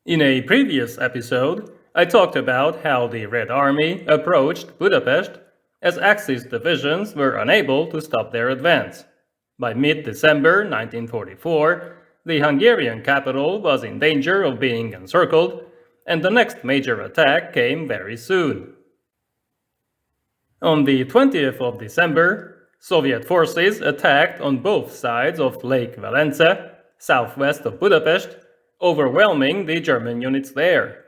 In a previous episode, I talked about how the Red Army approached Budapest as Axis divisions were unable to stop their advance. By mid-December 1944, the Hungarian capital was in danger of being encircled, and the next major attack came very soon. On the 20th of December, Soviet forces attacked on both sides of Lake Velence, southwest of Budapest, overwhelming the German units there.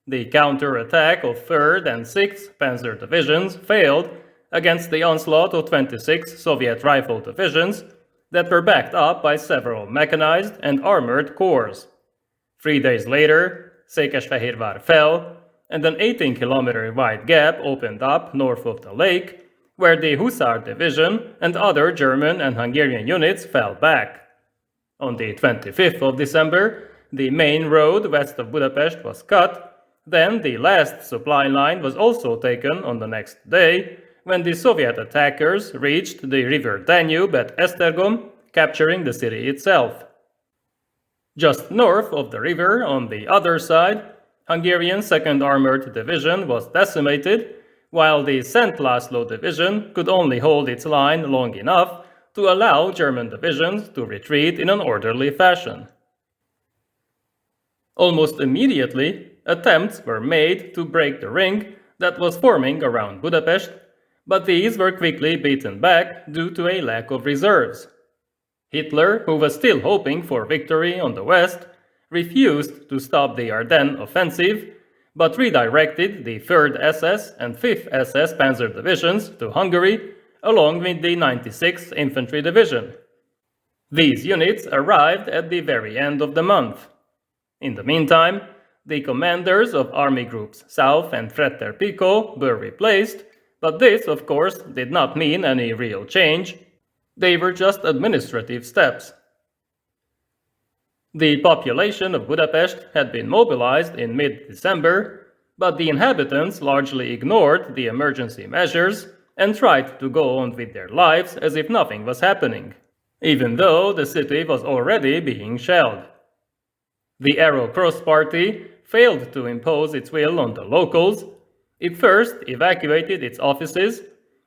The counter-attack of 3rd and 6th Panzer Divisions failed against the onslaught of 26 Soviet rifle divisions that were backed up by several mechanized and armored corps. 3 days later, Székesfehérvár fell, and an 18-kilometer wide gap opened up north of the lake, where the Hussar Division and other German and Hungarian units fell back. On the 25th of December, the main road west of Budapest was cut. Then the last supply line was also taken on the next day, when the Soviet attackers reached the river Danube at Esztergom, capturing the city itself. Just north of the river, on the other side, Hungarian 2nd Armored Division was decimated, while the Szent László Division could only hold its line long enough to allow German divisions to retreat in an orderly fashion. Almost immediately, attempts were made to break the ring that was forming around Budapest, but these were quickly beaten back due to a lack of reserves. Hitler, who was still hoping for victory on the west, refused to stop the Ardennes offensive, but redirected the 3rd SS and 5th SS Panzer Divisions to Hungary, along with the 96th Infantry Division. These units arrived at the very end of the month. In the meantime, the commanders of Army Groups South and Fretter Pico were replaced, but this, of course, did not mean any real change. They were just administrative steps. The population of Budapest had been mobilized in mid-December, but the inhabitants largely ignored the emergency measures and tried to go on with their lives as if nothing was happening, even though the city was already being shelled. The Arrow Cross Party failed to impose its will on the locals. It first evacuated its offices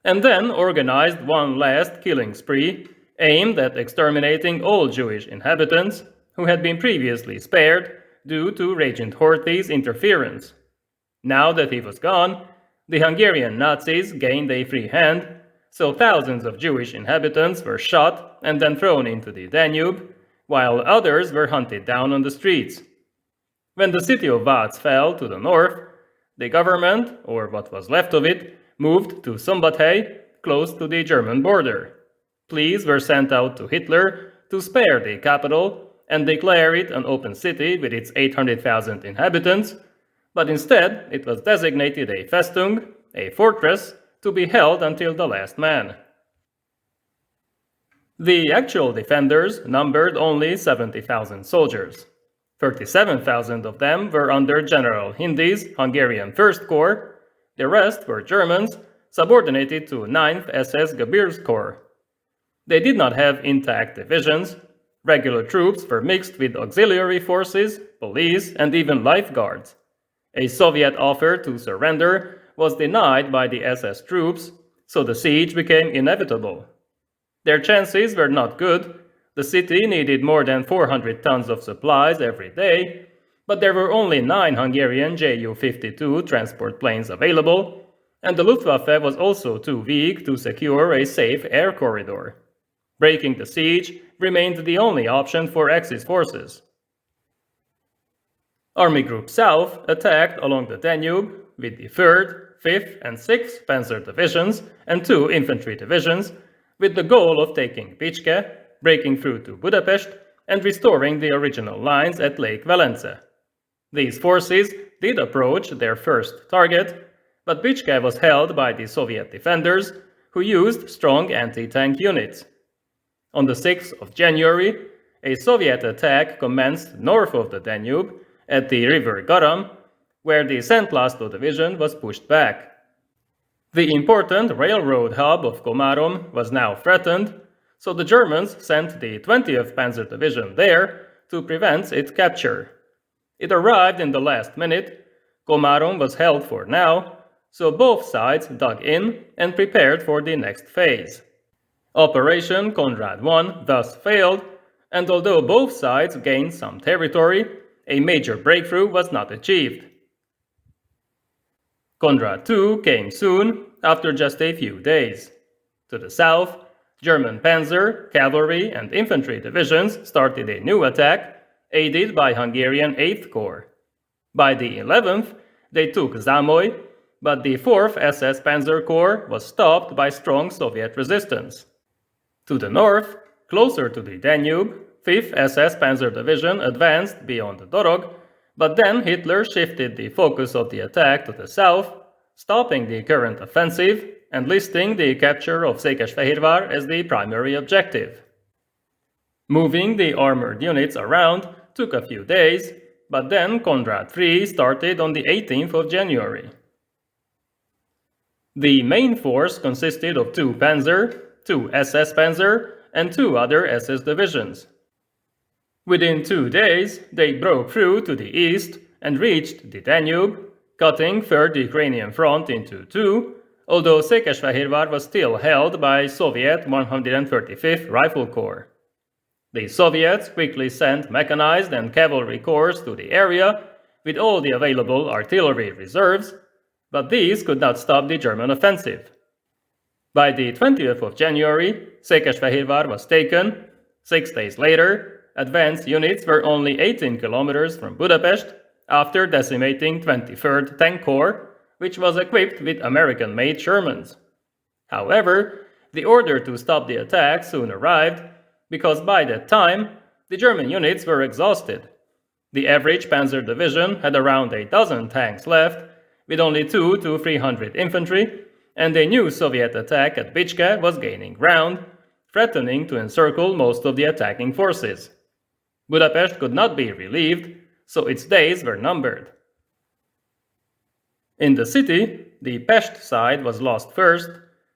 and then organized one last killing spree aimed at exterminating all Jewish inhabitants who had been previously spared due to Regent Horthy's interference. Now that he was gone, the Hungarian Nazis gained a free hand, so thousands of Jewish inhabitants were shot and then thrown into the Danube, while others were hunted down on the streets. When the city of Vác fell to the north, the government, or what was left of it, moved to Szombathely, close to the German border. Pleas were sent out to Hitler to spare the capital and declare it an open city with its 800,000 inhabitants, but instead it was designated a Festung, a fortress, to be held until the last man. The actual defenders numbered only 70,000 soldiers. 37,000 of them were under General Hindy's Hungarian First Corps. The rest were Germans, subordinated to 9th SS Gebirgskorps. They did not have intact divisions. Regular troops were mixed with auxiliary forces, police, and even lifeguards. A Soviet offer to surrender was denied by the SS troops, so the siege became inevitable. Their chances were not good. The city needed more than 400 tons of supplies every day, but there were only 9 Hungarian Ju-52 transport planes available, and the Luftwaffe was also too weak to secure a safe air corridor. Breaking the siege remained the only option for Axis forces. Army Group South attacked along the Danube with the 3rd, 5th, and 6th Panzer Divisions and 2 infantry divisions, with the goal of taking Pécs, breaking through to Budapest, and restoring the original lines at Lake Velence. These forces did approach their first target, but Pécs was held by the Soviet defenders, who used strong anti-tank units. On the 6th of January, a Soviet attack commenced north of the Danube at the river Garam, where the Szent László Division was pushed back. The important railroad hub of Komárom was now threatened, so the Germans sent the 20th Panzer Division there to prevent its capture. It arrived in the last minute. Komárom was held for now, so both sides dug in and prepared for the next phase. Operation Conrad I thus failed, and although both sides gained some territory, a major breakthrough was not achieved. Conrad II came soon, after just a few days. To the south, German panzer, cavalry, and infantry divisions started a new attack, aided by Hungarian 8th Corps. By the 11th, they took Zamoy, but the 4th SS Panzer Corps was stopped by strong Soviet resistance. To the north, closer to the Danube, 5th SS Panzer Division advanced beyond the Dorog, but then Hitler shifted the focus of the attack to the south, stopping the current offensive and listing the capture of Székesfehérvár as the primary objective. Moving the armored units around took a few days, but then Conrad III started on the 18th of January. The main force consisted of 2 Panzer, 2 SS Panzer, and 2 other SS divisions. Within 2 days, they broke through to the east and reached the Danube, cutting 3rd Ukrainian Front into 2, although Székesfehérvár was still held by Soviet 135th Rifle Corps. The Soviets quickly sent mechanized and cavalry corps to the area with all the available artillery reserves, but these could not stop the German offensive. By the 20th of January, Székesfehérvár was taken. 6 days later, advanced units were only 18 kilometers from Budapest after decimating 23rd Tank Corps, which was equipped with American-made Shermans. However, the order to stop the attack soon arrived, because by that time, the German units were exhausted. The average panzer division had around a dozen tanks left, with only 200 to 300 infantry, and a new Soviet attack at Bicske was gaining ground, threatening to encircle most of the attacking forces. Budapest could not be relieved, so its days were numbered. In the city, the Pest side was lost first,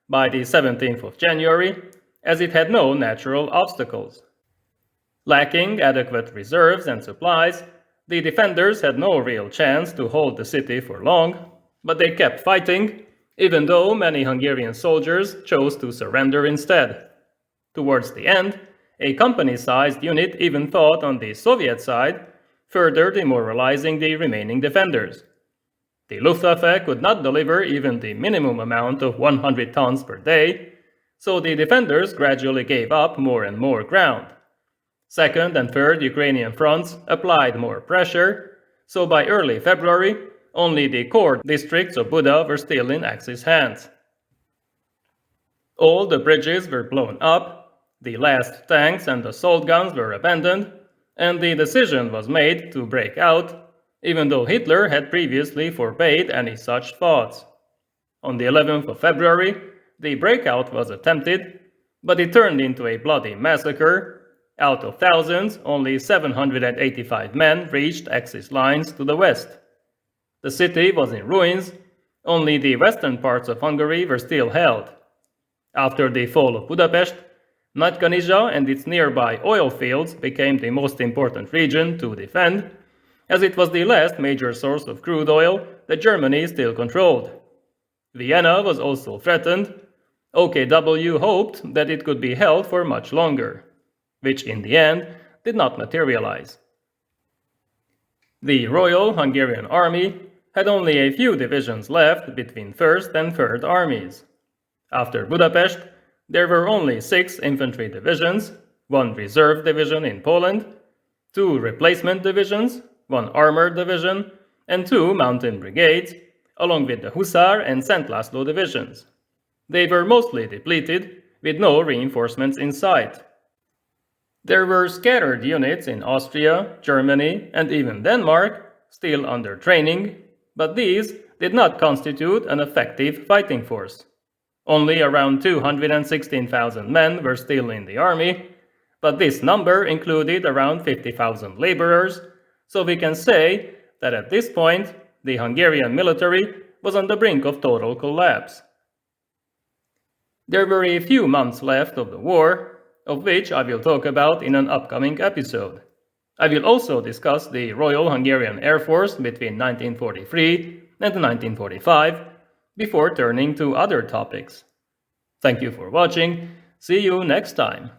by the 17th of January, as it had no natural obstacles. Lacking adequate reserves and supplies, the defenders had no real chance to hold the city for long, but they kept fighting, even though many Hungarian soldiers chose to surrender instead. Towards the end, a company-sized unit even fought on the Soviet side, further demoralizing the remaining defenders. The Luftwaffe could not deliver even the minimum amount of 100 tons per day, so the defenders gradually gave up more and more ground. 2nd and 3rd Ukrainian fronts applied more pressure, so by early February, only the core districts of Buda were still in Axis hands. All the bridges were blown up, the last tanks and assault guns were abandoned, and the decision was made to break out, even though Hitler had previously forbade any such thoughts. On the 11th of February, the breakout was attempted, but it turned into a bloody massacre. Out of thousands, only 785 men reached Axis lines to the west. The city was in ruins, only the western parts of Hungary were still held. After the fall of Budapest, Nagykanizsa and its nearby oil fields became the most important region to defend, as it was the last major source of crude oil that Germany still controlled. Vienna was also threatened. OKW hoped that it could be held for much longer, which in the end did not materialize. The Royal Hungarian Army had only a few divisions left between 1st and 3rd Armies. After Budapest, there were only 6 infantry divisions, 1 reserve division in Poland, 2 replacement divisions, 1 armored division, and 2 mountain brigades, along with the Hussar and Szent László divisions. They were mostly depleted, with no reinforcements in sight. There were scattered units in Austria, Germany, and even Denmark, still under training, but these did not constitute an effective fighting force. Only around 216,000 men were still in the army, but this number included around 50,000 laborers, so we can say that at this point, the Hungarian military was on the brink of total collapse. There were a few months left of the war, of which I will talk about in an upcoming episode. I will also discuss the Royal Hungarian Air Force between 1943 and 1945, before turning to other topics. Thank you for watching. See you next time.